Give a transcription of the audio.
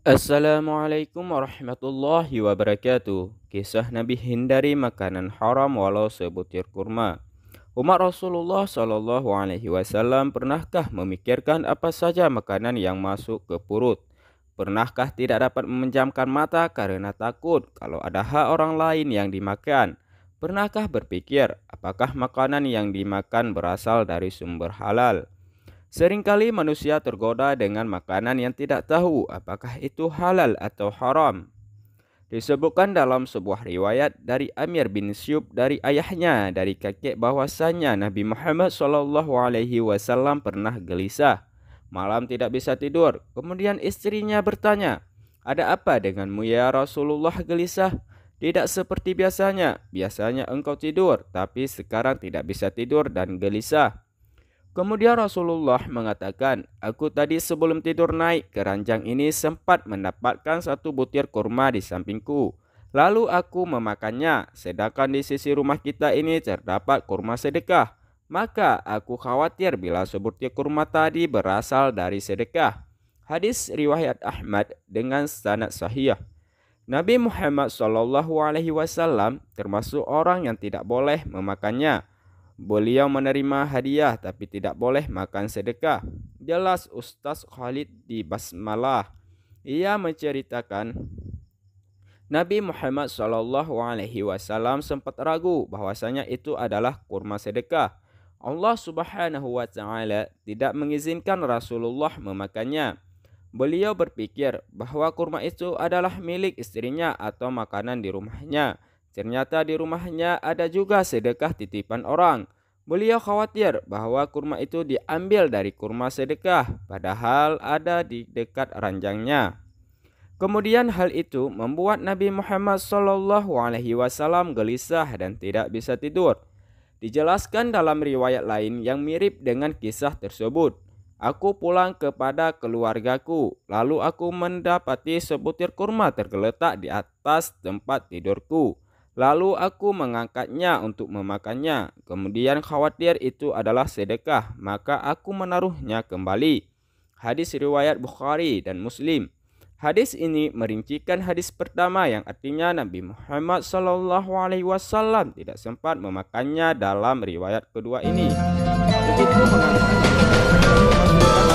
Assalamualaikum warahmatullahi wabarakatuh. Kisah Nabi hindari makanan haram walau sebutir kurma. Umat Rasulullah Shallallahu Alaihi Wasallam pernahkah memikirkan apa saja makanan yang masuk ke perut? Pernahkah tidak dapat memejamkan mata karena takut kalau ada hak orang lain yang dimakan? Pernahkah berpikir apakah makanan yang dimakan berasal dari sumber halal? Seringkali manusia tergoda dengan makanan yang tidak tahu apakah itu halal atau haram. Disebutkan dalam sebuah riwayat dari Amir bin Syub dari ayahnya dari kakek bahwasanya Nabi Muhammad SAW pernah gelisah. Malam tidak bisa tidur. Kemudian istrinya bertanya, "Ada apa denganmu ya Rasulullah gelisah?" "Tidak seperti biasanya. Biasanya engkau tidur, tapi sekarang tidak bisa tidur dan gelisah." Kemudian Rasulullah mengatakan, "Aku tadi sebelum tidur naik ke ranjang ini sempat mendapatkan satu butir kurma di sampingku. Lalu aku memakannya, sedangkan di sisi rumah kita ini terdapat kurma sedekah. Maka aku khawatir bila sebutir kurma tadi berasal dari sedekah." Hadis riwayat Ahmad dengan sanad sahih. Nabi Muhammad SAW termasuk orang yang tidak boleh memakannya. Beliau menerima hadiah tapi tidak boleh makan sedekah. Jelas Ustaz Khalid di Basmalah. Ia menceritakan Nabi Muhammad SAW sempat ragu bahwasanya itu adalah kurma sedekah. Allah Subhanahu wa taala tidak mengizinkan Rasulullah memakannya. Beliau berpikir bahwa kurma itu adalah milik istrinya atau makanan di rumahnya. Ternyata di rumahnya ada juga sedekah titipan orang. Beliau khawatir bahwa kurma itu diambil dari kurma sedekah, padahal ada di dekat ranjangnya. Kemudian hal itu membuat Nabi Muhammad SAW gelisah dan tidak bisa tidur. Dijelaskan dalam riwayat lain yang mirip dengan kisah tersebut. "Aku pulang kepada keluargaku, lalu aku mendapati sebutir kurma tergeletak di atas tempat tidurku. Lalu aku mengangkatnya untuk memakannya. Kemudian khawatir itu adalah sedekah, maka aku menaruhnya kembali." Hadis riwayat Bukhari dan Muslim. Hadis ini merincikan hadis pertama yang artinya Nabi Muhammad SAW tidak sempat memakannya dalam riwayat kedua ini. Begitu mengenai